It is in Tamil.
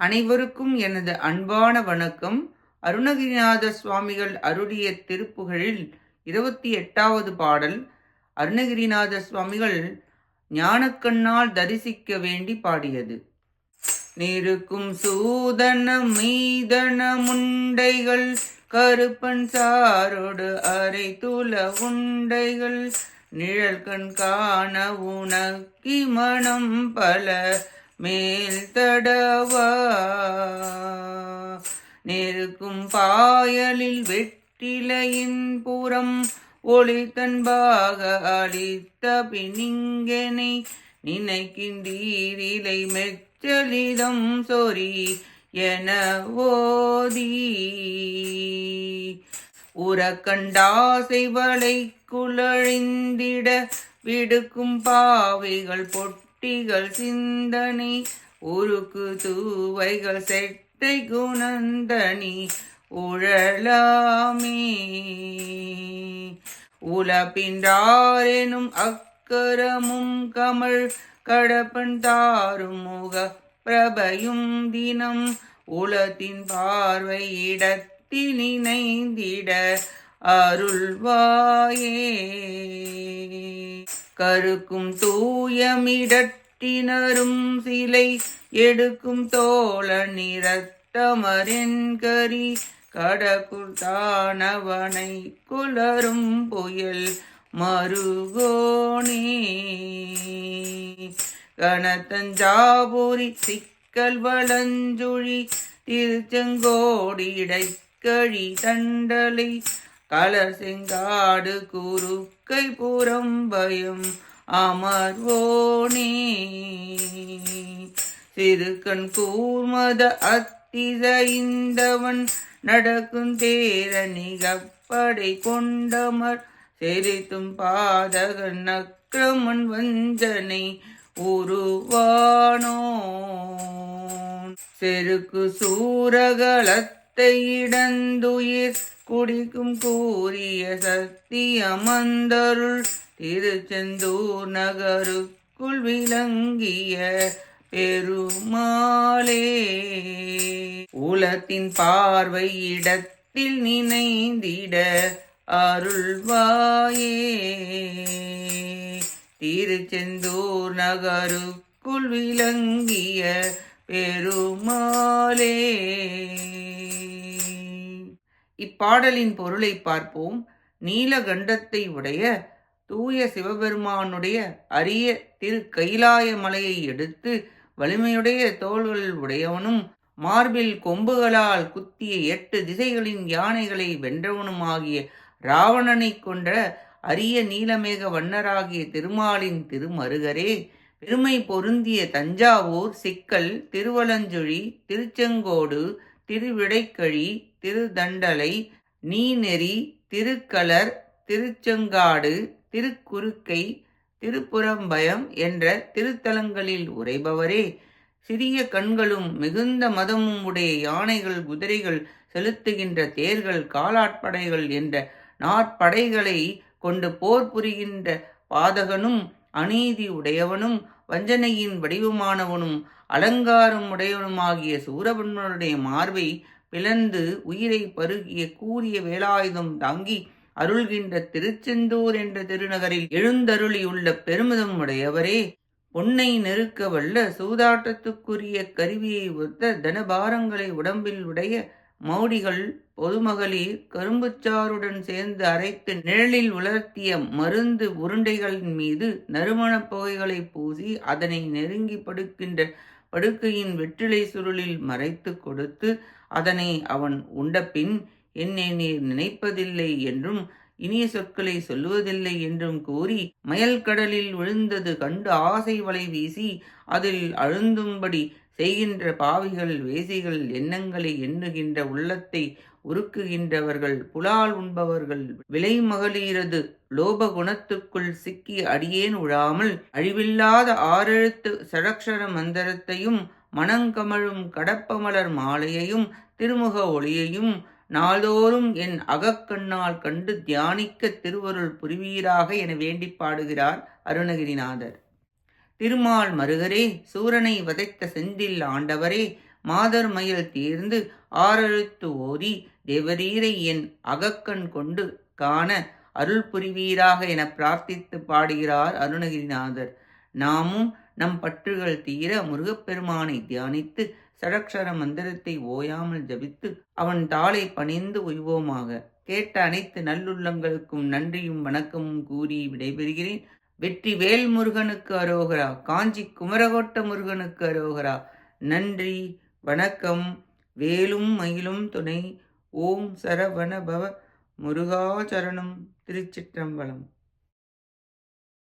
அனைவருக்கும் எனது அன்பான வணக்கம். அருணகிரிநாத சுவாமிகள் அருளிய திருப்புகழில் 28வது பாடல். அருணகிரிநாத சுவாமிகள் ஞானக்கண்ணால் தரிசிக்க வேண்டி பாடியது. நெருக்கும் சூதனம் மெய்தன முண்டைகள் கருப்பன் சாரோடு அரை துல உண்டைகள் நிழல் கண் காண உனக்கி மனம் பல மேல் தடவா நெருக்கும் பாயலில் வெற்றிலையின் புறம் ஒளி தன்பாக அளித்த பின்னிங்கனை நினைக்கின்றீரிலை மெச்சலிதம் சொறி என ஓதி உறக்கண்டாசை வளை குழழிந்திட விடுக்கும் பாவைகள் பொட்டிகள் சிந்தனை உருக்கு தூவைகள் செட்டை குணந்தனி உழலாமே உலப்பின்றாரெனும் அக்கரமும் கமல் கடப்பன் தாரும் முக பிரபையும் தினம் உலத்தின் பார்வையிடத்தில் நினைந்திட அருள்வாயே கருக்கும் தூயமிடற்றினரும் சிலை எடுக்கும் தோழ நிறத்தமரென்கரி கடக்குள் தானவனை குலரும் புயல் மருகோனே கனத்தஞ்சாபுரி சிக்கல் வளஞ்சுழி திருச்செங்கோடி இடைக்கழி தண்டலை கலர் செங்காடு குறுக்கை புறம்பயம் அமர்வோனே சிறுகண் கூர்மத அத்திசைந்தவன் நடக்கும் தேர நிகப்படை கொண்டமர் செரித்தும் பாதகன் அக்கிரமன் வஞ்சனை உருவானோ செருக்கு சூரகலத்தை இடந்துயிர் குடிக்கும் கூறிய சத்தியமந்தருள் திருச்செந்தூர் நகருக்குள் விளங்கிய பெருமாளே உலத்தின் பார்வை இடத்தில் நினைந்திட அருள்வாயே திருச்செந்தூர் நகருக்குள் விளங்கிய பெருமாளே. இப்பாடலின் பொருளை பார்ப்போம். நீலகண்டத்தை உடைய தூய சிவபெருமானுடைய அரிய திரு கைலாய மலையை எடுத்து வலிமையுடைய தோள்கள் உடையவனும் மார்பில் கொம்புகளால் குத்திய 8 திசைகளின் யானைகளை வென்றவனுமாகிய ராவணனை கொன்ற அரிய நீலமேக வண்ணராகிய திருமாலின் திருமருகரே, பெருமை பொருந்திய தஞ்சாவூர், சிக்கல், திருவலஞ்சுழி, திருச்செங்கோடு, திருவிடைக்கழி, திருதண்டலை, நீநெறி, திருக்கலர், திருச்செங்காடு, திருக்குறுக்கை, திருப்புறம்பயம் என்ற திருத்தலங்களில் உரைபவரே, சிறிய கண்களும் மிகுந்த மதமும் உடைய யானைகள், குதிரைகள், செலுத்துகின்ற தேர்கள், காலாட்படைகள் என்ற நாற்படைகளை கொண்டு போர் புரிகின்ற பாதகனும், அநீதி உடையவனும், வஞ்சனையின் வடிவமானவனும், அலங்காரம் உடையவனுமாகிய சூரபன்மனுடைய மார்பை பிளந்து உயிரை பருகிய கூறிய வேலாயுதம் தாங்கி அருள்கின்ற திருச்செந்தூர் என்ற திருநகரில் எழுந்தருளியுள்ள பெருமிதம் உடையவரே, பொன்னை நெருக்க வல்ல சூதாட்டத்துக்குரிய கருவியை ஒத்த தனபாரங்களை உடம்பில் உடைய மௌடிகள், பொதுமகளிர் கரும்புச்சாறுடன் சேர்ந்து அரைத்து நிழலில் உலர்த்திய மருந்து உருண்டைகளின் மீது நறுமணப் புகைகளை பூசி அதனை நெருங்கி படுக்கின்ற படுக்கையின் வெற்றிலை சுருளில் மறைத்து கொடுத்து அதனை அவன் உண்டபின் என்னை நீர் நினைப்பதில்லை என்றும் இனிய சொற்களை சொல்லுவதில்லை என்றும் கூறி மயல் கடலில் விழுந்தது கண்டு ஆசை வலை வீசி அதில் அழுந்தும்படி செய்கின்ற பாவிகள், வேசிகள், எண்ணங்களை எண்ணுகின்ற உள்ளத்தை உருக்குகின்றவர்கள், புலால் உண்பவர்கள், விலை மகளிரது லோப குணத்துக்குள் சிக்கி அடியேன் உழாமல் அழிவில்லாத 6 எழுத்து சடக்ஷர மந்திரத்தையும் மணங்கமழும் கடப்பமலர் மாலையையும் திருமுக ஒளியையும் நாள்தோறும் என் அகக்கண்ணால் கண்டு தியானிக்க திருவருள் புரிவீராக என வேண்டி பாடுகிறார் அருணகிரிநாதர். திருமால் மருகரே, சூரனை வதைத்த செந்தில் ஆண்டவரே, மாதர் மயில் தீர்ந்து ஆறெழுத்து ஓதி தேவரீரை என் அகக்கண் கொண்டு காண அருள் புரிவீராக என பிரார்த்தித்து பாடுகிறார் அருணகிரிநாதர். நாமும் நம் பற்றுகள் தீர முருகப்பெருமானை தியானித்து சடக்ஷர மந்திரத்தை ஓயாமல் ஜபித்து அவன் தாளை பணிந்து உய்வோமாக. கேட்ட அனைத்து நல்லுள்ளங்களுக்கும் நன்றியும் வணக்கமும் கூறி விடைபெறுகிறேன். வெற்றி வேல் முருகனுக்கு அரோகரா. காஞ்சி குமரகோட்ட முருகனுக்கு அரோகரா. நன்றி, வணக்கம். வேலும் மயிலும் துணை. ஓம் சரவண பவ. முருகாச்சரணம். திருச்சிற்றம்பலம்.